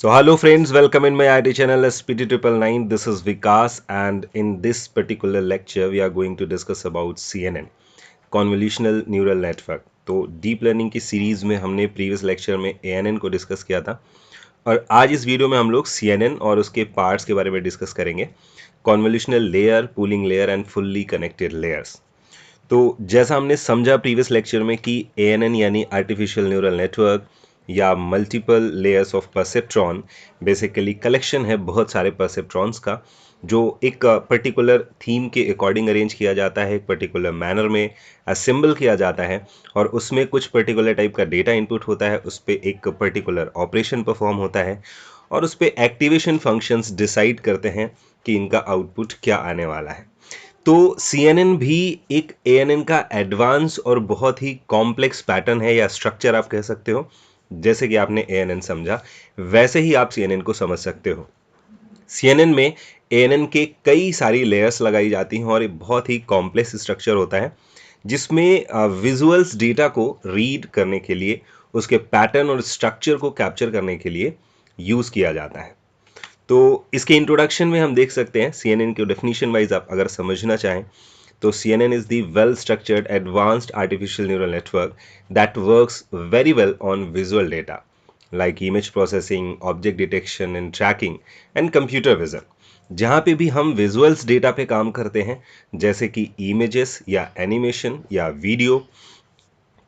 So hello friends, welcome in my IT channel SPT 999. This is Vikas, and in this particular lecture we are going to discuss about CNN, Convolutional Neural Network. तो deep learning की series में हमने previous lecture में ANN को discuss किया था और आज इस वीडियो में हम लोग CNN और उसके पार्ट्स के बारे में डिस्कस करेंगे, convolutional layer, pooling layer and fully connected layers. तो जैसा हमने समझा प्रीवियस लेक्चर में कि ANN यानी आर्टिफिशियल न्यूरल नेटवर्क या multiple layers of perceptron basically collection है बहुत सारे परसेप्ट्रॉन्स का, जो एक पर्टिकुलर थीम के अकॉर्डिंग अरेंज किया जाता है, एक पर्टिकुलर मैनर में असेंबल किया जाता है और उसमें कुछ पर्टिकुलर टाइप का डेटा इनपुट होता है, उस पर एक पर्टिकुलर ऑपरेशन परफॉर्म होता है और उस पर एक्टिवेशन फंक्शंस डिसाइड करते हैं कि इनका आउटपुट क्या आने वाला है। तो CNN भी एक ANN का एडवांस और बहुत ही कॉम्प्लेक्स पैटर्न है या स्ट्रक्चर आप कह सकते हो। जैसे कि आपने ANN समझा वैसे ही आप CNN को समझ सकते हो। CNN में ANN के कई सारी लेयर्स लगाई जाती हैं और एक बहुत ही कॉम्प्लेक्स स्ट्रक्चर होता है जिसमें विजुअल्स डेटा को रीड करने के लिए, उसके पैटर्न और स्ट्रक्चर को कैप्चर करने के लिए यूज़ किया जाता है। तो इसके इंट्रोडक्शन में हम देख सकते हैं CNN के डेफिनेशन वाइज आप अगर समझना चाहें तो CNN is the well structured advanced artificial neural network that works very well on visual data like image processing, object detection and tracking and computer vision. जहाँ पे भी हम विजुअल्स डेटा पे काम करते हैं जैसे कि इमेजेस या एनिमेशन या वीडियो,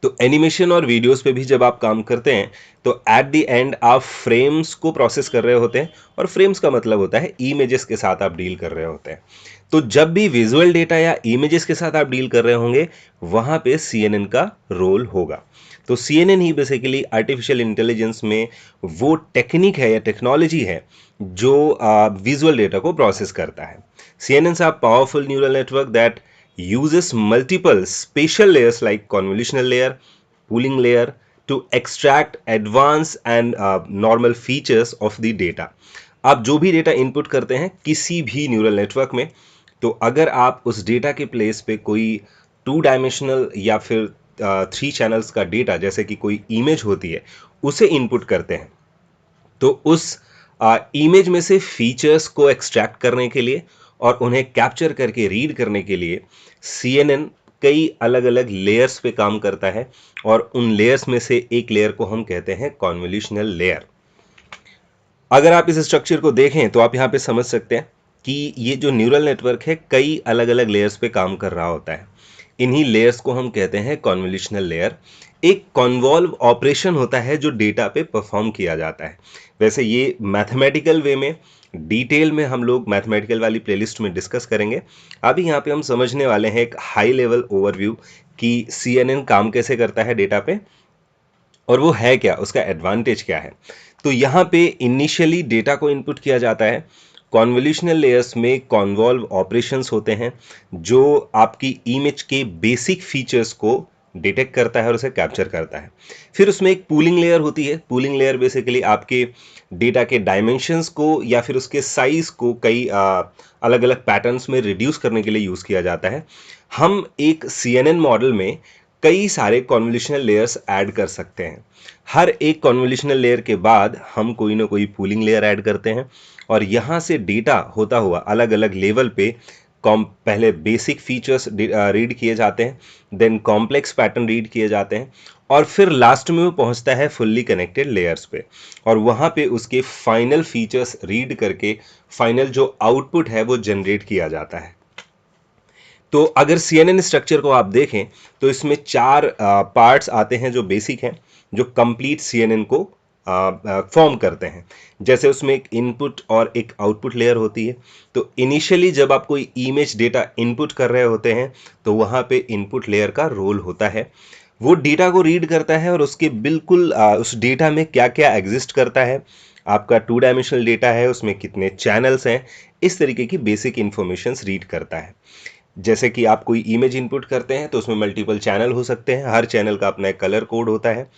तो एनिमेशन और वीडियोस पे भी जब आप काम करते हैं तो एट द एंड आप फ्रेम्स को प्रोसेस कर रहे होते हैं और फ्रेम्स का मतलब होता है इमेजेस के साथ आप डील कर रहे होते हैं। तो जब भी विजुअल डेटा या इमेजेस के साथ आप डील कर रहे होंगे वहाँ पे CNN का रोल होगा। तो CNN ही बेसिकली आर्टिफिशियल इंटेलिजेंस में वो टेक्निक है या टेक्नोलॉजी है जो विजुअल डेटा को प्रोसेस करता है। CNN is a powerful neural network that uses multiple spatial layers like convolutional layer, pooling layer to extract advanced and normal features of the data. आप जो भी डेटा इनपुट करते हैं किसी भी न्यूरल नेटवर्क में, तो अगर आप उस डेटा के प्लेस पे कोई टू डायमेंशनल या फिर थ्री चैनल्स का डेटा जैसे कि कोई इमेज होती है उसे इनपुट करते हैं, तो उस इमेज में से फीचर्स को एक्सट्रैक्ट करने के लिए और उन्हें कैप्चर करके रीड करने के लिए CNN कई अलग अलग लेयर्स पे काम करता है और उन लेयर्स में से एक लेयर को हम कहते हैं कॉन्वोल्यूशनल लेयर। अगर आप इस स्ट्रक्चर को देखें तो आप यहाँ पे समझ सकते हैं कि ये जो न्यूरल नेटवर्क है कई अलग अलग लेयर्स पे काम कर रहा होता है। इन्हीं लेयर्स को हम कहते हैं कॉन्वोल्यूशनल लेयर। एक कॉन्वॉल्व ऑपरेशन होता है जो डेटा पे परफॉर्म किया जाता है। वैसे ये मैथमेटिकल वे में डिटेल में हम लोग मैथमेटिकल वाली प्लेलिस्ट में डिस्कस करेंगे। अभी यहाँ पे हम समझने वाले हैं एक हाई लेवल ओवरव्यू कि CNN काम कैसे करता है डेटा पे और वो है क्या, उसका एडवांटेज क्या है। तो यहाँ पे इनिशियली डेटा को इनपुट किया जाता है। कॉन्वोल्यूशनल लेयर्स में कॉन्वॉल्व ऑपरेशंस होते हैं जो आपकी इमेज के बेसिक फीचर्स को डिटेक्ट करता है और उसे कैप्चर करता है। फिर उसमें एक पूलिंग लेयर होती है। पूलिंग लेयर बेसिकली आपके डेटा के डायमेंशंस को या फिर उसके साइज को कई अलग अलग पैटर्न्स में रिड्यूस करने के लिए यूज़ किया जाता है। हम एक CNN मॉडल में कई सारे कॉन्वोल्यूशनल लेयर्स ऐड कर सकते हैं। हर एक कॉन्वोल्यूशनल लेयर के बाद हम कोई ना कोई पूलिंग लेयर ऐड करते हैं और यहाँ से डेटा होता हुआ अलग अलग लेवल पे पहले बेसिक फीचर्स रीड किए जाते हैं, देन कॉम्प्लेक्स पैटर्न रीड किए जाते हैं और फिर लास्ट में वो पहुंचता है फुल्ली कनेक्टेड लेयर्स पे और वहाँ पे उसके फाइनल फीचर्स रीड करके फाइनल जो आउटपुट है वो जनरेट किया जाता है। तो अगर CNN स्ट्रक्चर को आप देखें तो इसमें चार पार्ट्स आते हैं जो बेसिक हैं, जो कंप्लीट CNN को फॉर्म करते हैं। जैसे उसमें एक इनपुट और एक आउटपुट लेयर होती है। तो इनिशियली जब आप कोई इमेज डेटा इनपुट कर रहे होते हैं तो वहाँ पे इनपुट लेयर का रोल होता है। वो डेटा को रीड करता है और उसके बिल्कुल उस डेटा में क्या क्या एग्जिस्ट करता है, आपका टू डायमेंशनल डेटा है उसमें कितने चैनल्स हैं, इस तरीके की बेसिक इंफॉर्मेशंस रीड करता है। जैसे कि आप कोई इमेज इनपुट करते हैं तो उसमें मल्टीपल चैनल हो सकते हैं, हर चैनल का अपना एक कलर कोड होता है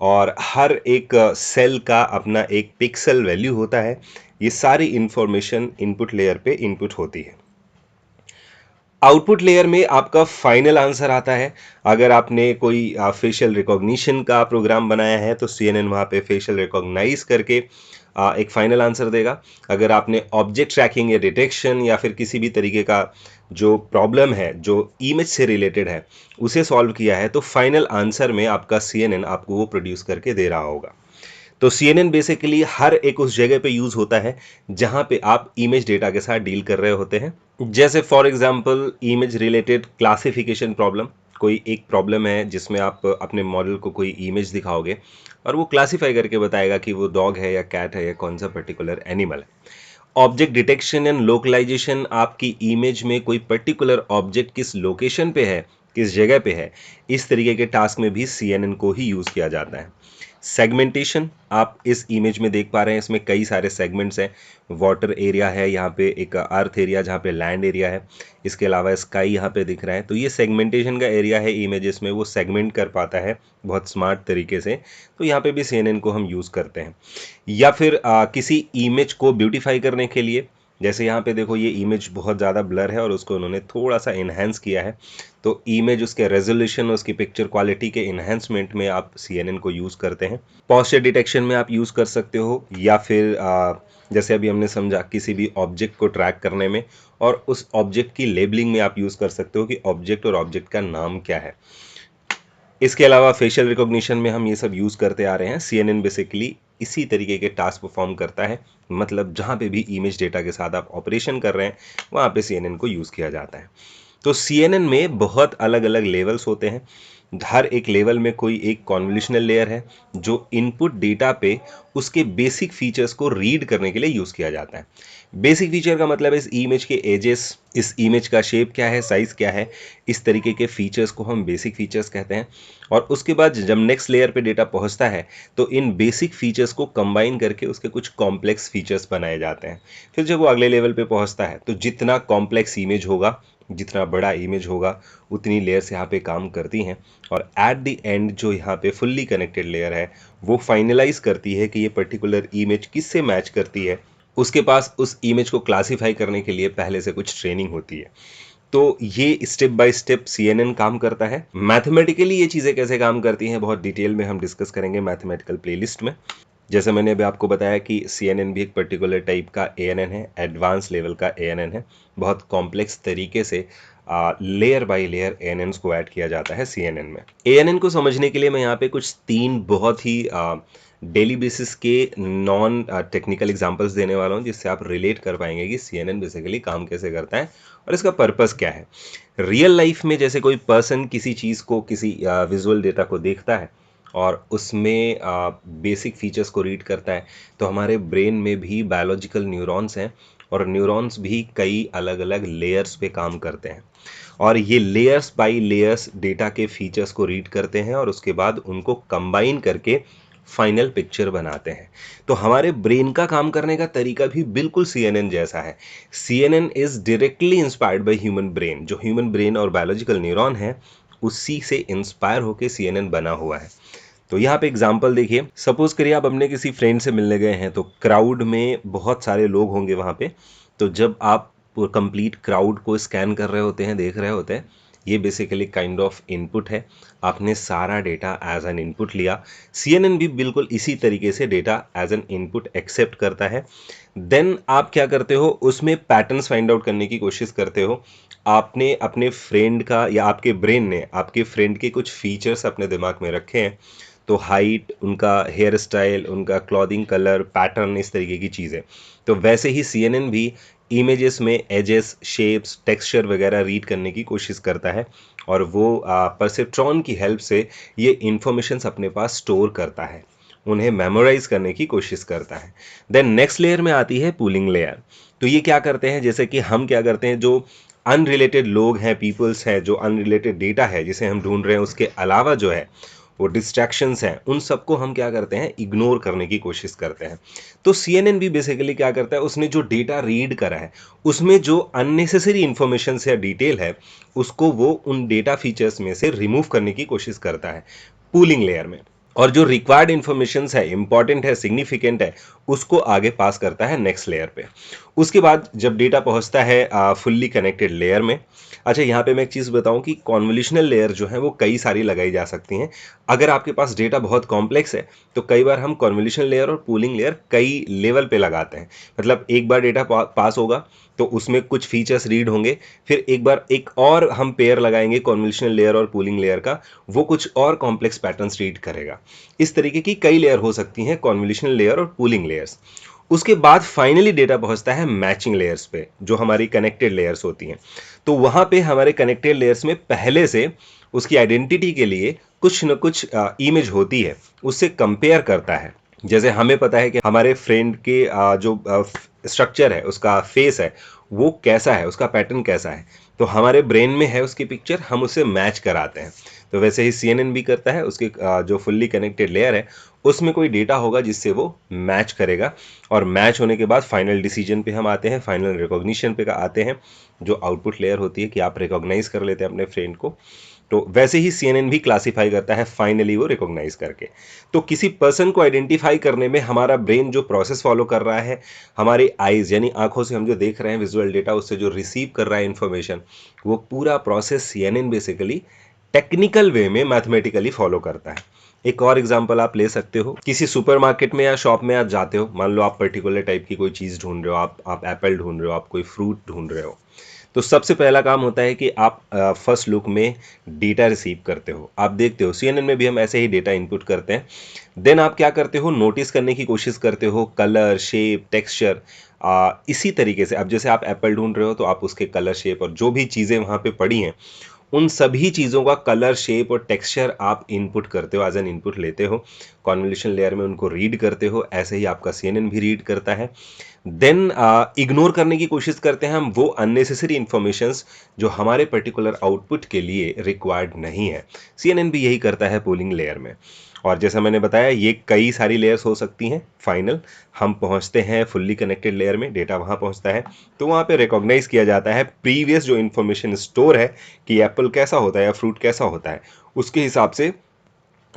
और हर एक सेल का अपना एक पिक्सल वैल्यू होता है। ये सारी इंफॉर्मेशन इनपुट लेयर पे इनपुट होती है। आउटपुट लेयर में आपका फाइनल आंसर आता है। अगर आपने कोई फेशियल रिकॉग्निशन का प्रोग्राम बनाया है तो CNN वहाँ पे फेशियल रिकॉग्नाइज करके एक फाइनल आंसर देगा। अगर आपने ऑब्जेक्ट ट्रैकिंग या डिटेक्शन या फिर किसी भी तरीके का जो प्रॉब्लम है जो इमेज से रिलेटेड है उसे सॉल्व किया है, तो फाइनल आंसर में आपका CNN आपको वो प्रोड्यूस करके दे रहा होगा। तो CNN बेसिकली हर एक उस जगह पे यूज होता है जहां पे आप इमेज डेटा के साथ डील कर रहे होते हैं। जैसे for example image related classification problem, कोई एक प्रॉब्लम है जिसमें आप अपने मॉडल को कोई इमेज दिखाओगे और वो क्लासिफाई करके बताएगा कि वो डॉग है या कैट है या कौन सा पर्टिकुलर एनिमल है। ऑब्जेक्ट डिटेक्शन एंड लोकलाइजेशन, आपकी इमेज में कोई पर्टिकुलर ऑब्जेक्ट किस लोकेशन पे है, किस जगह पे है, इस तरीके के टास्क में भी CNN को ही यूज किया जाता है। सेगमेंटेशन, आप इस इमेज में देख पा रहे हैं इसमें कई सारे सेगमेंट्स हैं। वाटर एरिया है, यहाँ पे एक अर्थ एरिया जहाँ पे लैंड एरिया है, इसके अलावा स्काई यहाँ पे दिख रहा है। तो ये सेगमेंटेशन का एरिया है इमेजेस में, वो सेगमेंट कर पाता है बहुत स्मार्ट तरीके से। तो यहाँ पे भी CNN को हम यूज़ करते हैं। या फिर किसी इमेज को ब्यूटीफाई करने के लिए, जैसे यहाँ पे देखो ये इमेज बहुत ज़्यादा ब्लर है और उसको उन्होंने थोड़ा सा इन्हेंस किया है, तो इमेज उसके रेजोल्यूशन उसकी पिक्चर क्वालिटी के इन्हेंसमेंट में आप CNN को यूज़ करते हैं। पॉस्चर डिटेक्शन में आप यूज़ कर सकते हो, या फिर जैसे अभी हमने समझा किसी भी ऑब्जेक्ट को ट्रैक करने में, और उस ऑब्जेक्ट की लेबलिंग में आप यूज़ कर सकते हो कि ऑब्जेक्ट और ऑब्जेक्ट का नाम क्या है। इसके अलावा फेशियल रिकॉग्निशन में हम ये सब यूज़ करते आ रहे हैं। CNN बेसिकली इसी तरीके के टास्क परफॉर्म करता है, मतलब जहाँ पे भी इमेज डेटा के साथ आप ऑपरेशन कर रहे हैं वहाँ पे CNN को यूज़ किया जाता है। तो CNN में बहुत अलग अलग लेवल्स होते हैं। हर एक लेवल में कोई एक कॉन्वोल्यूशनल लेयर है जो इनपुट डेटा पे उसके बेसिक फीचर्स को रीड करने के लिए यूज़ किया जाता है। बेसिक फीचर का मतलब है इस इमेज के एजेस, इस इमेज का शेप क्या है, साइज़ क्या है, इस तरीके के फीचर्स को हम बेसिक फीचर्स कहते हैं। और उसके बाद जब नेक्स्ट लेयर पे डेटा पहुंचता है तो इन बेसिक फीचर्स को कंबाइन करके उसके कुछ कॉम्प्लेक्स फीचर्स बनाए जाते हैं। फिर जब वो अगले लेवल पे पहुंचता है तो जितना कॉम्प्लेक्स इमेज होगा, जितना बड़ा इमेज होगा, उतनी लेयर्स यहाँ पे काम करती हैं। और एट द एंड जो यहाँ पे फुल्ली कनेक्टेड लेयर है वो फाइनलाइज करती है कि ये पर्टिकुलर इमेज किससे मैच करती है। उसके पास उस इमेज को क्लासीफाई करने के लिए पहले से कुछ ट्रेनिंग होती है। तो ये स्टेप बाय स्टेप CNN काम करता है। मैथमेटिकली ये चीज़ें कैसे काम करती हैं बहुत डिटेल में हम डिस्कस करेंगे मैथमेटिकल प्लेलिस्ट में। जैसे मैंने अभी आपको बताया कि CNN भी एक पर्टिकुलर टाइप का ANN है, एडवांस लेवल का ANN है। बहुत कॉम्प्लेक्स तरीके से लेयर बाय लेयर ANNs को ऐड किया जाता है CNN में। ANN को समझने के लिए मैं यहाँ पे कुछ 3 बहुत ही डेली बेसिस के नॉन टेक्निकल एग्जांपल्स देने वाला हूँ जिससे आप रिलेट कर पाएंगे कि CNN बेसिकली काम कैसे करता है और इसका पर्पस क्या है। रियल लाइफ में जैसे कोई पर्सन किसी चीज़ को, किसी विजुअल डेटा को देखता है और उसमें बेसिक फीचर्स को रीड करता है, तो हमारे ब्रेन में भी बायोलॉजिकल न्यूरॉन्स हैं और न्यूरॉन्स भी कई अलग अलग लेयर्स पे काम करते हैं और ये लेयर्स बाय लेयर्स डेटा के फीचर्स को रीड करते हैं और उसके बाद उनको कंबाइन करके फाइनल पिक्चर बनाते हैं। तो हमारे ब्रेन का काम करने का तरीका भी बिल्कुल CNN जैसा है। CNN is directly inspired by human brain. जो ह्यूमन ब्रेन और बायोलॉजिकल न्यूरॉन है उसी से इंस्पायर होकर CNN बना हुआ है। तो यहाँ पे एग्जाम्पल देखिए, सपोज करिए आप अपने किसी फ्रेंड से मिलने गए हैं, तो क्राउड में बहुत सारे लोग होंगे वहाँ पे। तो जब आप कंप्लीट क्राउड को स्कैन कर रहे होते हैं, देख रहे होते हैं, ये बेसिकली काइंड ऑफ इनपुट है। आपने सारा डेटा एज एन इनपुट लिया। CNN भी बिल्कुल इसी तरीके से data as an input accept करता है। देन आप क्या करते हो, उसमें पैटर्न्स फाइंड आउट करने की कोशिश करते हो। आपने अपने फ्रेंड का या आपके ब्रेन ने आपके फ्रेंड के कुछ फीचर्स अपने दिमाग में रखे हैं, तो हाइट, उनका हेयर स्टाइल, उनका क्लॉथिंग कलर, पैटर्न, इस तरीके की चीज़ें। तो वैसे ही CNN भी इमेजेस में एजेस, शेप्स, टेक्सचर वगैरह रीड करने की कोशिश करता है और वो परसेप्ट्रॉन की हेल्प से ये इंफॉर्मेशंस अपने पास स्टोर करता है, उन्हें मेमोराइज करने की कोशिश करता है। देन नेक्स्ट लेयर में आती है पूलिंग लेयर। तो ये क्या करते हैं, जैसे कि हम क्या करते हैं, जो अनरिलेटेड लोग हैं, पीपल्स हैं, जो अनरिलेटेड डेटा है जिसे हम ढूंढ रहे हैं, उसके अलावा जो है वो डिस्ट्रैक्शंस हैं, उन सबको हम क्या करते हैं, इग्नोर करने की कोशिश करते हैं। तो CNN भी बेसिकली क्या करता है, उसने जो डेटा रीड करा है उसमें जो अननेसेसरी इंफॉर्मेशन या डिटेल है उसको वो उन डेटा फीचर्स में से रिमूव करने की कोशिश करता है पूलिंग लेयर में। और जो रिक्वायर्ड इंफॉर्मेशन है, इंपॉर्टेंट है, सिग्निफिकेंट है, उसको आगे पास करता है नेक्स्ट लेयर पे। उसके बाद जब डेटा पहुंचता है फुल्ली कनेक्टेड लेयर में। अच्छा, यहाँ पे मैं एक चीज़ बताऊं कि कॉन्वोल्यूशनल लेयर जो है वो कई सारी लगाई जा सकती हैं। अगर आपके पास डेटा बहुत कॉम्प्लेक्स है तो कई बार हम कॉन्वोल्यूशनल लेयर और पूलिंग लेयर कई लेवल पे लगाते हैं। मतलब एक बार डेटा पास होगा तो उसमें कुछ फीचर्स रीड होंगे, फिर एक बार एक और हम पेयर लगाएंगे कॉन्वोल्यूशनल लेयर और पूलिंग लेयर का, वो कुछ और कॉम्प्लेक्स पैटर्न्स रीड करेगा। इस तरीके की कई लेयर हो सकती हैं कॉन्वोल्यूशनल लेयर और पूलिंग लेयर्स। उसके बाद फाइनली डेटा पहुंचता है मैचिंग लेयर्स पे, जो हमारी कनेक्टेड लेयर्स होती हैं। तो वहां पे हमारे कनेक्टेड लेयर्स में पहले से उसकी आइडेंटिटी के लिए कुछ न कुछ इमेज होती है, उससे कंपेयर करता है। जैसे हमें पता है कि हमारे फ्रेंड के जो स्ट्रक्चर है, उसका फेस है, वो कैसा है, उसका पैटर्न कैसा है, तो हमारे ब्रेन में है उसकी पिक्चर, हम उसे मैच कराते हैं। तो वैसे ही CNN भी करता है, उसके जो फुल्ली कनेक्टेड लेयर है उसमें कोई डेटा होगा जिससे वो मैच करेगा, और मैच होने के बाद फाइनल डिसीजन पे हम आते हैं, फाइनल रिकॉग्निशन पे आते हैं, जो आउटपुट लेयर होती है कि आप रिकॉग्नाइज कर लेते हैं अपने फ्रेंड को। तो वैसे ही CNN भी क्लासीफाई करता है फाइनली वो रिकॉग्नाइज करके। तो किसी पर्सन को आइडेंटिफाई करने में हमारा ब्रेन जो प्रोसेस फॉलो कर रहा है, हमारी आईज यानी आंखों से हम जो देख रहे हैं विजुअल डेटा, उससे जो रिसीव कर रहा है इंफॉर्मेशन, वो पूरा process CNN basically technical way में मैथमेटिकली फॉलो करता है। एक और एग्जांपल आप ले सकते हो, किसी सुपरमार्केट में या शॉप में आप जाते हो, मान लो आप पर्टिकुलर टाइप की कोई चीज़ ढूंढ रहे हो, आप एप्पल ढूंढ रहे हो, आप कोई फ्रूट ढूंढ रहे हो। तो सबसे पहला काम होता है कि आप फर्स्ट लुक में डेटा रिसीव करते हो, आप देखते हो। CNN में भी हम ऐसे ही डेटा इनपुट करते हैं। देन आप क्या करते हो, नोटिस करने की कोशिश करते हो, कलर, शेप, टेक्सचर। इसी तरीके से अब जैसे आप एप्पल ढूंढ रहे हो तो आप उसके कलर, शेप और जो भी चीज़ें वहाँ पे पड़ी हैं, उन सभी चीज़ों का कलर, शेप और टेक्सचर आप इनपुट करते हो, एज एन इनपुट लेते हो, कॉन्वोल्यूशन लेयर में उनको रीड करते हो। ऐसे ही आपका CNN भी रीड करता है। देन इग्नोर करने की कोशिश करते हैं हम वो अननेसेसरी इंफॉर्मेशंस जो हमारे पर्टिकुलर आउटपुट के लिए रिक्वायर्ड नहीं है। CNN भी यही करता है पोलिंग लेयर में। और जैसा मैंने बताया, ये कई सारी लेयर्स हो सकती हैं। फाइनल हम पहुंचते हैं फुल्ली कनेक्टेड लेयर में, डेटा वहां पहुंचता है तो वहां पे रिकॉग्नाइज किया जाता है प्रीवियस जो इन्फॉर्मेशन स्टोर है कि एप्पल कैसा होता है या फ्रूट कैसा होता है, उसके हिसाब से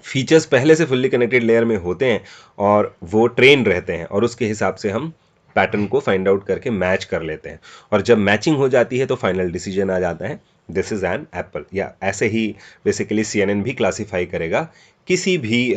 फीचर्स पहले से फुल्ली कनेक्टेड लेयर में होते हैं और वो ट्रेन रहते हैं, और उसके हिसाब से हम पैटर्न को फाइंड आउट करके मैच कर लेते हैं। और जब मैचिंग हो जाती है तो फाइनल डिसीजन आ जाता है, दिस इज एन एप्पल। या ऐसे ही बेसिकली CNN भी क्लासीफाई करेगा किसी भी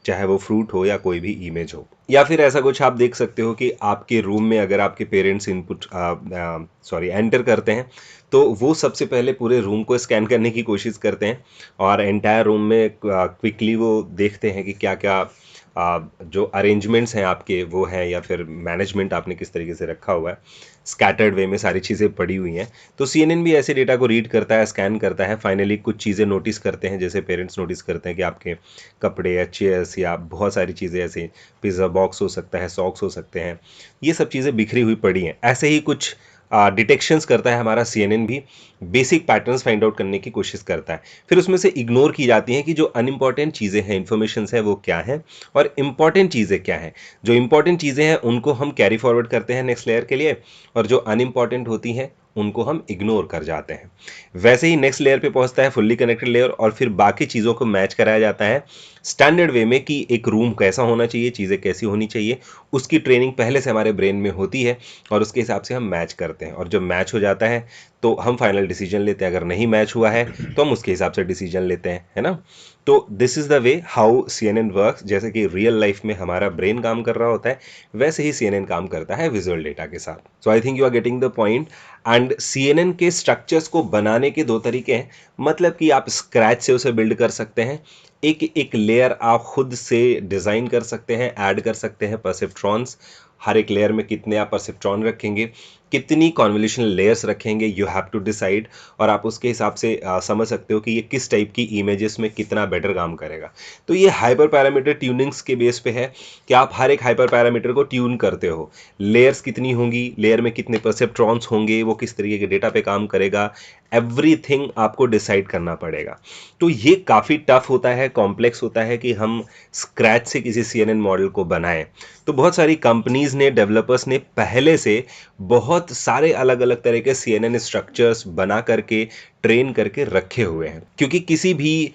चाहे वो फ्रूट हो या कोई भी इमेज हो। या फिर ऐसा कुछ आप देख सकते हो कि आपके रूम में अगर आपके पेरेंट्स एंटर करते हैं तो वो सबसे पहले पूरे रूम को स्कैन करने की कोशिश करते हैं, और एंटायर रूम में क्विकली वो देखते हैं कि क्या क्या जो अरेंजमेंट्स हैं आपके वो हैं, या फिर मैनेजमेंट आपने किस तरीके से रखा हुआ है, स्कैटर्ड वे में सारी चीज़ें पड़ी हुई हैं। तो CNN भी ऐसे डेटा को रीड करता है, स्कैन करता है, फाइनली कुछ चीज़ें नोटिस करते हैं, जैसे पेरेंट्स नोटिस करते हैं कि आपके कपड़े या चेयर्स या बहुत सारी चीज़ें ऐसे, पिज़्ज़ा बॉक्स हो सकता है, सॉक्स हो सकते हैं, ये सब चीज़ें बिखरी हुई पड़ी हैं। ऐसे ही कुछ डिटेक्शंस करता है हमारा CNN भी, बेसिक पैटर्न्स फाइंड आउट करने की कोशिश करता है। फिर उसमें से इग्नोर की जाती हैं कि जो अनइम्पॉर्टेंट चीज़ें हैं, इन्फॉर्मेशंस है, वो क्या हैं और इंपॉर्टेंट चीज़ें क्या हैं। जो इंपॉर्टेंट चीज़ें हैं उनको हम कैरी फॉरवर्ड करते हैं नेक्स्ट लेयर के लिए, और जो अनइम्पॉर्टेंट होती हैं उनको हम इग्नोर कर जाते हैं। वैसे ही नेक्स्ट लेयर पे पहुंचता है फुल्ली कनेक्टेड लेयर, और फिर बाकी चीज़ों को मैच कराया जाता है स्टैंडर्ड वे में कि एक रूम कैसा होना चाहिए, चीज़ें कैसी होनी चाहिए, उसकी ट्रेनिंग पहले से हमारे ब्रेन में होती है, और उसके हिसाब से हम मैच करते हैं। और जब मैच हो जाता है तो हम फाइनल डिसीजन लेते हैं। अगर नहीं मैच हुआ है तो हम उसके हिसाब से डिसीजन लेते हैं, है ना। तो this is the way how CNN works. जैसे कि रियल लाइफ में हमारा ब्रेन काम कर रहा होता है, वैसे ही CNN काम करता है विजुअल डेटा के साथ। So I think you are getting the point. And CNN के स्ट्रक्चर्स को बनाने के दो तरीके हैं, मतलब कि आप स्क्रैच से उसे बिल्ड कर सकते हैं, एक एक लेयर आप खुद से डिज़ाइन कर सकते हैं, ऐड कर सकते हैं परसेप्ट्रॉन्स। हर एक लेयर में कितने आप परसेप्ट्रॉन रखेंगे, कितनी कॉन्वोल्यूशन लेयर्स रखेंगे, यू हैव टू डिसाइड। और आप उसके हिसाब से समझ सकते हो कि ये किस टाइप की इमेजेस में कितना बेटर काम करेगा। तो ये हाइपर पैरामीटर ट्यूनिंग्स के बेस पे है कि आप हर एक हाइपर पैरामीटर को ट्यून करते हो। लेयर्स कितनी होंगी, लेयर में कितने परसेप्ट्रॉन्स होंगे, वो किस तरीके के डेटा पे काम करेगा, एवरीथिंग आपको डिसाइड करना पड़ेगा। तो ये काफ़ी टफ होता है, कॉम्प्लेक्स होता है कि हम स्क्रैच से किसी CNN मॉडल को बनाएं। तो बहुत सारी कंपनीज ने, डेवलपर्स ने पहले से बहुत सारे अलग अलग तरह के CNN स्ट्रक्चर्स बना करके, ट्रेन करके रखे हुए हैं, क्योंकि किसी भी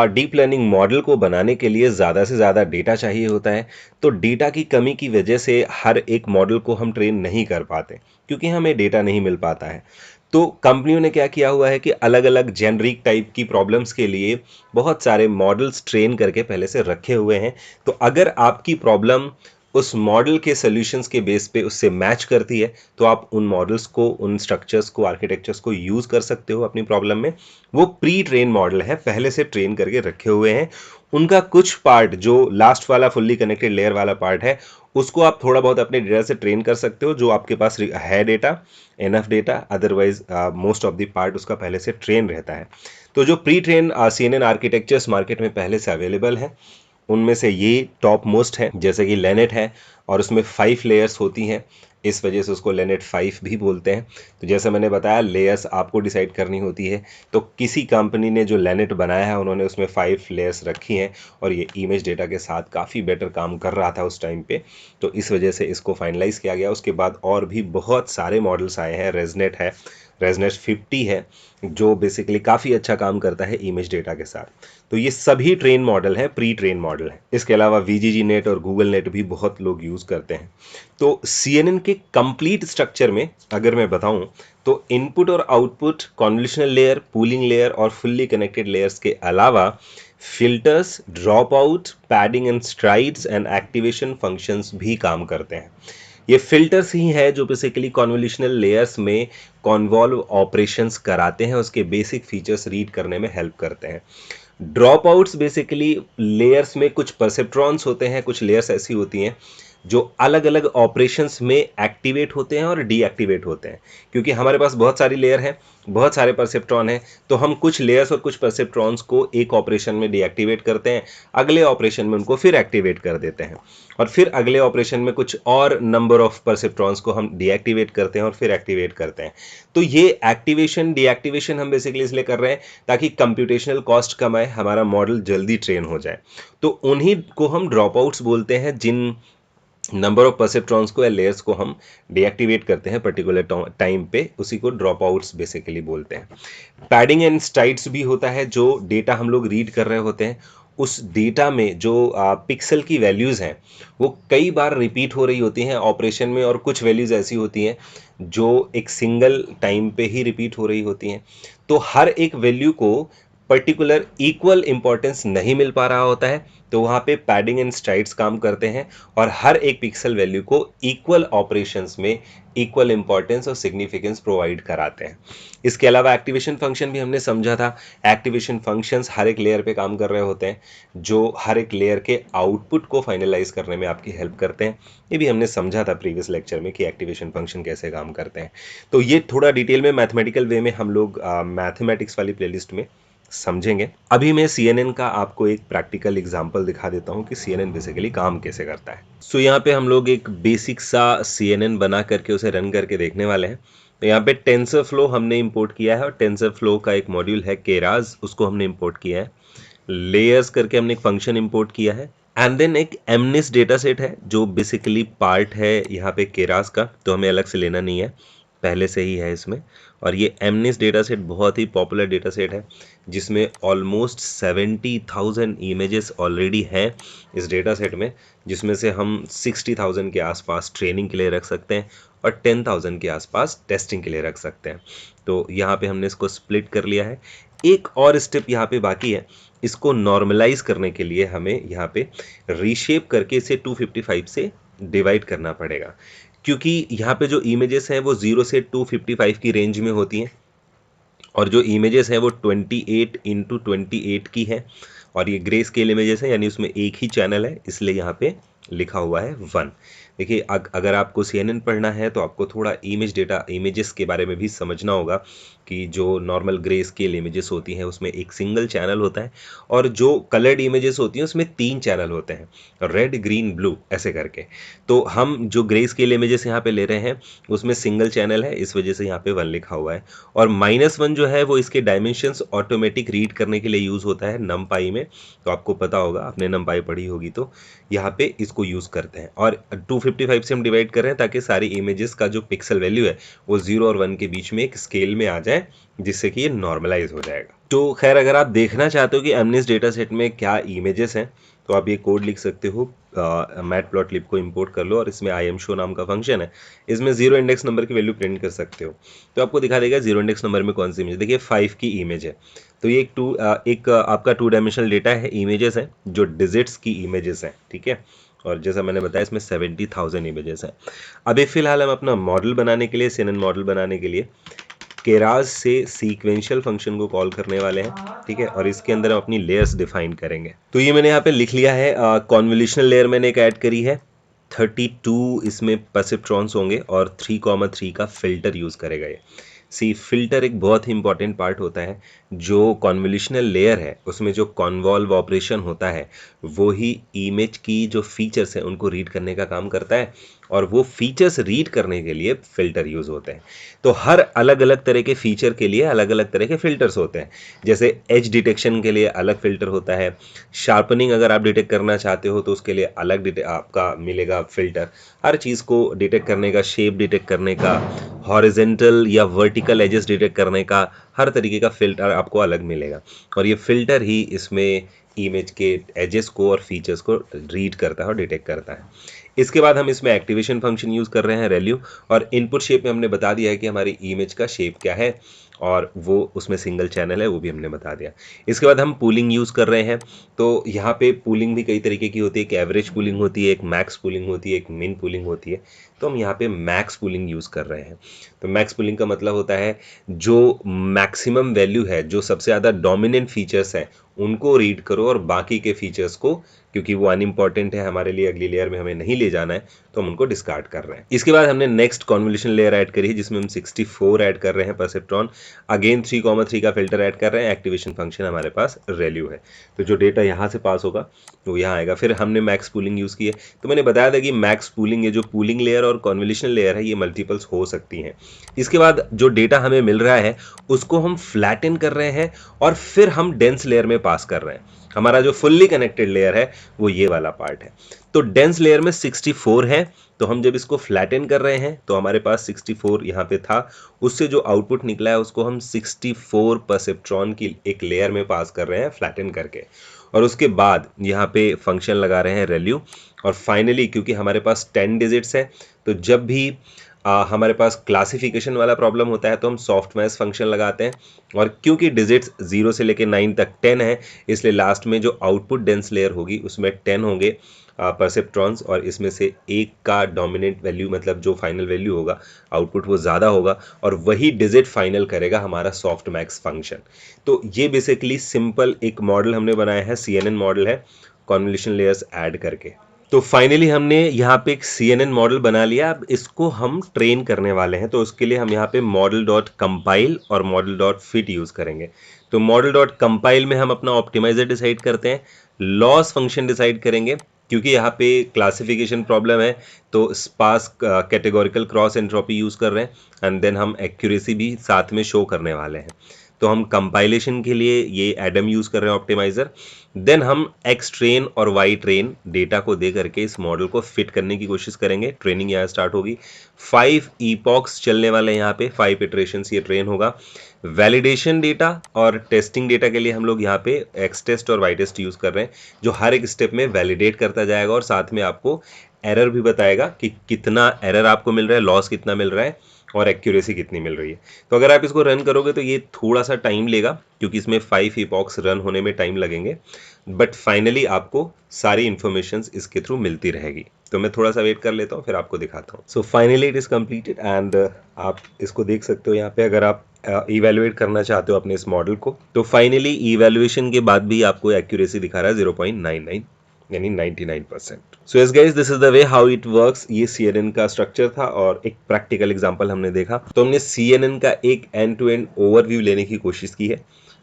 डीप लर्निंग मॉडल को बनाने के लिए ज़्यादा से ज़्यादा डेटा चाहिए होता है। तो डेटा की कमी की वजह से हर एक मॉडल को हम ट्रेन नहीं कर पाते, क्योंकि हमें डेटा नहीं मिल पाता है। तो कंपनियों ने क्या किया हुआ है कि अलग-अलग जेनरिक टाइप की प्रॉब्लम्स के लिए बहुत सारे मॉडल्स ट्रेन करके पहले से रखे हुए हैं। तो अगर आपकी प्रॉब्लम उस मॉडल के सॉल्यूशंस के बेस पे उससे मैच करती है, तो आप उन मॉडल्स को, उन स्ट्रक्चर्स को, आर्किटेक्चर्स को यूज़ कर सकते हो अपनी प्रॉब्लम में। वो प्री ट्रेन मॉडल है, पहले से ट्रेन करके रखे हुए हैं। उनका कुछ पार्ट, जो लास्ट वाला फुल्ली कनेक्टेड लेयर वाला पार्ट है, उसको आप थोड़ा बहुत अपने डेटा से ट्रेन कर सकते हो, जो आपके पास है data, enough data. Otherwise most of the part उसका पहले से ट्रेन रहता है। तो जो pre train CNN architectures market में पहले से अवेलेबल हैं, उनमें से ये टॉप मोस्ट है, जैसे कि लेनेट है, और उसमें 5 लेयर्स होती हैं, इस वजह से उसको लेनेट 5 भी बोलते हैं। तो जैसे मैंने बताया, लेयर्स आपको डिसाइड करनी होती है। तो किसी कंपनी ने जो लेनेट बनाया है, उन्होंने उसमें 5 लेयर्स रखी हैं, और ये इमेज डेटा के साथ काफ़ी बेटर काम कर रहा था उस टाइम पे। तो इस वजह से इसको फाइनलाइज किया गया। उसके बाद और भी बहुत सारे मॉडल्स आए हैं। रेजनेट है, रेजनेट 50 है, जो बेसिकली काफ़ी अच्छा काम करता है इमेज डेटा के साथ। तो ये सभी ट्रेन मॉडल हैं, प्री ट्रेन मॉडल हैं। इसके अलावा VGG नेट और गूगल नेट भी बहुत लोग यूज़ करते हैं। तो CNN के कंप्लीट स्ट्रक्चर में अगर मैं बताऊं, तो इनपुट और output, convolutional layer, pooling layer और फुल्ली कनेक्टेड लेयर्स के अलावा filters, drop out, padding and strides and activation functions भी काम करते हैं। ये फिल्टर्स ही है जो बेसिकली कॉन्वोल्यूशनल लेयर्स में कॉन्वॉल्व ऑपरेशंस कराते हैं, उसके बेसिक फीचर्स रीड करने में हेल्प करते हैं। ड्रॉप आउट्स बेसिकली लेयर्स में कुछ परसेप्ट्रॉन्स होते हैं, कुछ लेयर्स ऐसी होती हैं जो अलग अलग ऑपरेशंस में एक्टिवेट होते हैं और डीएक्टिवेट होते हैं। क्योंकि हमारे पास बहुत सारी लेयर हैं, बहुत सारे परसेप्ट्रॉन हैं, तो हम कुछ लेयर्स और कुछ परसेप्ट्रॉन्स को एक ऑपरेशन में डीएक्टिवेट करते हैं, अगले ऑपरेशन में उनको फिर एक्टिवेट कर देते हैं, और फिर अगले ऑपरेशन में कुछ और नंबर ऑफ परसेप्ट्रॉन्स को हम डीएक्टिवेट करते हैं और फिर एक्टिवेट करते हैं। तो ये एक्टिवेशन डीएक्टिवेशन हम बेसिकली इसलिए कर रहे हैं ताकि कंप्यूटेशनल कॉस्ट कम आए, हमारा मॉडल जल्दी ट्रेन हो जाए। तो उन्हीं को हम ड्रॉप आउट्स बोलते हैं, जिन नंबर ऑफ परसेप्ट्रॉन्स को या लेयर्स को हम डीएक्टिवेट करते हैं पर्टिकुलर टाइम पे, उसी को ड्रॉप आउट्स बेसिकली बोलते हैं। पैडिंग एंड स्ट्राइड्स भी होता है, जो डेटा हम लोग रीड कर रहे होते हैं, उस डेटा में जो पिक्सल की वैल्यूज़ हैं, वो कई बार रिपीट हो रही होती हैं ऑपरेशन में, और कुछ वैल्यूज़ ऐसी होती हैं जो एक सिंगल टाइम पे ही रिपीट हो रही होती हैं। तो हर एक वैल्यू को पर्टिकुलर इक्वल इंपॉर्टेंस नहीं मिल पा रहा होता है, तो वहाँ पे पैडिंग एंड स्ट्राइड्स काम करते हैं, और हर एक पिक्सल वैल्यू को इक्वल ऑपरेशंस में इक्वल इंपॉर्टेंस और सिग्निफिकेंस प्रोवाइड कराते हैं। इसके अलावा एक्टिवेशन फंक्शन भी हमने समझा था। एक्टिवेशन फंक्शंस हर एक लेयर पे काम कर रहे होते हैं, जो हर एक लेयर के आउटपुट को फाइनलाइज करने में आपकी हेल्प करते हैं। ये भी हमने समझा था प्रीवियस लेक्चर में कि एक्टिवेशन फंक्शन कैसे काम करते हैं। तो ये थोड़ा डिटेल में मैथमेटिकल वे में हम लोग मैथमेटिक्स वाली प्लेलिस्ट में समझेंगे। अभी मैं CNN का आपको एक प्रैक्टिकल एग्जांपल दिखा देता हूँ कि CNN बेसिकली काम कैसे करता है। सो यहाँ पे हम लोग एक बेसिक सा CNN बना करके उसे रन करके देखने वाले हैं। तो यहाँ पे टेंसरफ्लो हमने इंपोर्ट किया है, और टेंसरफ्लो का एक मॉड्यूल है केरास, उसको हमने इंपोर्ट किया है। लेयर्स करके हमने एक फंक्शन इंपोर्ट किया है, एंड देन एक एमनिस डेटा सेट है जो बेसिकली पार्ट है यहाँ पे केरास का, तो हमें अलग से लेना नहीं है, पहले से ही है इसमें। और ये एमनिस डेटा सेट बहुत ही पॉपुलर डेटा सेट है, जिसमें ऑलमोस्ट 70,000 इमेजेस ऑलरेडी हैं इस डेटा सेट में, जिसमें से हम 60,000 के आसपास ट्रेनिंग के लिए रख सकते हैं और 10,000 के आसपास टेस्टिंग के लिए रख सकते हैं। तो यहाँ पे हमने इसको स्प्लिट कर लिया है। एक और स्टेप यहाँ पे बाकी है, इसको नॉर्मलाइज करने के लिए हमें यहाँ पे रीशेप करके इसे 255 से डिवाइड करना पड़ेगा, क्योंकि यहाँ पे जो इमेजेस हैं वो 0 से 255 की रेंज में होती हैं, और जो इमेजेस हैं वो 28 इंटू 28 की है, और ये ग्रे स्केल इमेजेस हैं, यानी उसमें एक ही चैनल है, इसलिए यहाँ पे लिखा हुआ है 1। देखिए, अगर आपको CNN पढ़ना है तो आपको थोड़ा इमेजेस के बारे में भी समझना होगा कि जो नॉर्मल ग्रे स्केल इमेजेस होती हैं उसमें एक सिंगल चैनल होता है, और जो कलर्ड इमेजेस होती हैं उसमें 3 चैनल होते हैं, रेड ग्रीन ब्लू ऐसे करके। तो हम जो ग्रे स्केल इमेजेस यहाँ पे ले रहे हैं उसमें सिंगल चैनल है, इस वजह से यहाँ पे 1 लिखा हुआ है। और -1 जो है वो इसके डायमेंशंस ऑटोमेटिक रीड करने के लिए यूज़ होता है NumPy में, तो आपको पता होगा, आपने NumPy पढ़ी होगी, तो यहाँ पे इसको यूज़ करते हैं। और 255 से हम डिवाइड कर रहे हैं ताकि सारी इमेजेस का जो पिक्सल वैल्यू है वो 0 और 1 के बीच में एक स्केल में आ जाए, जिससे कि ये नॉर्मलाइज हो जाएगा। तो खैर अगर आप देखना चाहते हो कि एमनेस डेटा सेट में क्या इमेजेस हैं, तो आप ये कोड लिख सकते हो, मैटप्लॉटलिब को इंपोर्ट कर लो और इसमें आई एम शो नाम का फंक्शन है, इसमें 0 इंडेक्स नंबर की वैल्यू प्रिंट कर सकते हो। तो आपको दिखा देगा 0 इंडेक्स नंबर में कौन सी इमेज, देखिए 5 की इमेज है। तो ये एक आपका 2 डायमेंशनल डेटा है, इमेजेस है जो डिजिट्स की इमेजेस हैं, ठीक है। और जैसा मैंने बताया इसमें 70,000 इमेजेस हैं। अभी फिलहाल हम अपना मॉडल बनाने के लिए, CNN मॉडल बनाने के लिए केरास से सीक्वेंशियल फंक्शन को कॉल करने वाले हैं, ठीक है। और इसके अंदर हम अपनी लेयर्स डिफाइन करेंगे। तो ये मैंने यहाँ पे लिख लिया है, कॉन्वोल्यूशनल लेयर मैंने एक ऐड करी है, 32 इसमें परसेप्ट्रॉन्स होंगे और 3,3 का फिल्टर यूज़ करेगा ये। सी फिल्टर एक बहुत ही इंपॉर्टेंट पार्ट होता है। जो कॉन्वोल्यूशनल लेयर है उसमें जो कॉन्वॉल्व ऑपरेशन होता है वो ही इमेज की जो फीचर्स हैं उनको रीड करने का काम करता है, और वो फीचर्स रीड करने के लिए फिल्टर यूज़ होते हैं। तो हर अलग अलग तरह के फीचर के लिए अलग अलग तरह के फिल्टर्स होते हैं। जैसे एज डिटेक्शन के लिए अलग फिल्टर होता है, शार्पनिंग अगर आप डिटेक्ट करना चाहते हो तो उसके लिए अलग आपका मिलेगा फिल्टर। हर चीज़ को डिटेक्ट करने का, शेप डिटेक्ट करने का, हॉरिजेंटल या वर्टिकल एजेस डिटेक्ट करने का, हर तरीके का फिल्टर आपको अलग मिलेगा। और ये फिल्टर ही इसमें इमेज के एजेस को और फीचर्स को रीड करता है और डिटेक्ट करता है। इसके बाद हम इसमें एक्टिवेशन फंक्शन यूज़ कर रहे हैं, रेल्यू, और इनपुट शेप में हमने बता दिया है कि हमारी इमेज का शेप क्या है, और वो उसमें सिंगल चैनल है वो भी हमने बता दिया। इसके बाद हम पूलिंग यूज़ कर रहे हैं। तो यहाँ पे पूलिंग भी कई तरीके की होती है, एक एवरेज पूलिंग होती है, एक मैक्स पूलिंग होती है, एक मिन पूलिंग होती है। तो हम यहाँ पे मैक्स पूलिंग यूज़ कर रहे हैं। तो मैक्स पूलिंग का मतलब होता है जो मैक्सिमम वैल्यू है, जो सबसे ज़्यादा डोमिनेंट फीचर्स हैं उनको रीड करो और बाकी के फीचर्स को, क्योंकि वो अनइम्पॉर्टेंट है हमारे लिए, अगली लेयर में हमें नहीं ले जाना है, तो हम उनको डिस्कार्ड कर रहे हैं। इसके बाद हमने नेक्स्ट कॉन्वोल्यूशन लेयर ऐड करी है जिसमें हम 64 ऐड कर रहे हैं परसेप्ट्रॉन, अगेन 3,3 का फिल्टर ऐड कर रहे हैं, एक्टिवेशन फंक्शन हमारे पास रेल्यू है। तो जो डेटा यहाँ से पास होगा वो यहाँ आएगा। फिर हमने मैक्स पूलिंग यूज़ की है। तो मैंने बताया था कि मैक्स पूलिंग, ये जो पूलिंग लेयर और कॉन्वोल्यूशन लेयर है ये मल्टीपल्स हो सकती हैं। इसके बाद जो डेटा हमें मिल रहा है उसको हम फ्लैटन कर रहे हैं और फिर हम डेंस लेयर में पास कर रहे हैं। हमारा जो फुल्ली कनेक्टेड लेयर है वो ये वाला पार्ट है। तो डेंस लेयर में 64 है, तो हम जब इसको फ्लैटन कर रहे हैं तो हमारे पास 64 यहाँ पे था, उससे जो आउटपुट निकला है उसको हम 64 परसेप्ट्रॉन की एक लेयर में पास कर रहे हैं फ्लैटन करके। और उसके बाद यहाँ पे फंक्शन लगा रहे हैं रेल्यू। और फाइनली क्योंकि हमारे पास 10 डिजिट्स है, तो जब भी हमारे पास क्लासिफिकेशन वाला प्रॉब्लम होता है तो हम सॉफ्ट मैथ फंक्शन लगाते हैं। और क्योंकि डिजिट्स 0 से लेकर 9 तक 10 है, इसलिए लास्ट में जो आउटपुट डेंस लेयर होगी उसमें 10 होंगे परसेप्ट्रॉन्स, और इसमें से एक का डोमिनेंट वैल्यू, मतलब जो फाइनल वैल्यू होगा आउटपुट, वो ज़्यादा होगा और वही डिजिट फाइनल करेगा हमारा सॉफ्ट मैक्स फंक्शन। तो ये बेसिकली सिंपल एक मॉडल हमने बनाया है, CNN मॉडल है, कॉन्वोल्यूशन लेयर्स ऐड करके। तो फाइनली हमने यहाँ पे एक CNN मॉडल बना लिया। अब इसको हम ट्रेन करने वाले हैं, तो उसके लिए हम यहाँ पे मॉडल डॉट कंपाइल और मॉडल डॉट फिट यूज़ करेंगे। तो मॉडल डॉट कंपाइल में हम अपना ऑप्टिमाइजर डिसाइड करते हैं, लॉस फंक्शन डिसाइड करेंगे, क्योंकि यहाँ पे क्लासिफिकेशन प्रॉब्लम है तो sparse categorical cross entropy use कर रहे हैं, एंड देन हम एक्यूरेसी भी साथ में शो करने वाले हैं। तो हम कंपाइलेशन के लिए ये एडम यूज़ कर रहे हैं, ऑप्टिमाइज़र। देन हम एक्स ट्रेन और वाई ट्रेन डेटा को दे करके इस मॉडल को फिट करने की कोशिश करेंगे। ट्रेनिंग यहाँ स्टार्ट होगी, 5 ईपॉक्स चलने वाले हैं यहाँ पे, 5 इटरेशंस ये ट्रेन होगा। वैलिडेशन डेटा और टेस्टिंग डेटा के लिए हम लोग यहाँ पे एक्स टेस्ट और वाई टेस्ट यूज़ कर रहे हैं, जो हर एक स्टेप में वैलिडेट करता जाएगा और साथ में आपको एरर भी बताएगा कि कितना एरर आपको मिल रहा है, लॉस कितना मिल रहा है और एक्यूरेसी कितनी मिल रही है। तो अगर आप इसको रन करोगे तो ये थोड़ा सा टाइम लेगा, क्योंकि इसमें 5 ईपॉक्स रन होने में टाइम लगेंगे, बट फाइनली आपको सारी इंफॉर्मेशन इसके थ्रू मिलती रहेगी। तो मैं थोड़ा सा वेट कर लेता हूँ, फिर आपको दिखाता हूँ। So finally it is completed and आप इसको देख सकते हो यहाँ पे। अगर आप इवेलुएट करना चाहते हो अपने इस मॉडल को, तो फाइनली इवेलुएशन के बाद भी आपको एक्यूरेसी दिखा रहा है 0.99, यानी 99%। So yes guys, this is the way how it works. ये CNN का स्ट्रक्चर था और एक प्रैक्टिकल एग्जांपल हमने देखा। तो हमने CNN का एक एंड टू एंड ओवरव्यू लेने की कोशिश की है,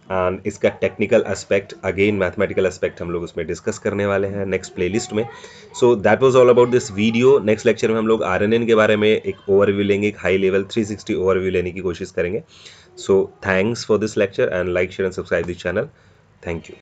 एंड इसका technical aspect, again mathematical aspect हम लोग उसमें डिस्कस करने वाले हैं नेक्स्ट प्लेलिस्ट में। So that was all about this video. Next lecture में हम लोग RNN के बारे में एक ओवरव्यू लेंगे, एक हाई लेवल 360 ओवरव्यू लेने की कोशिश करेंगे। So thanks for this lecture and like, share and subscribe this channel. Thank you.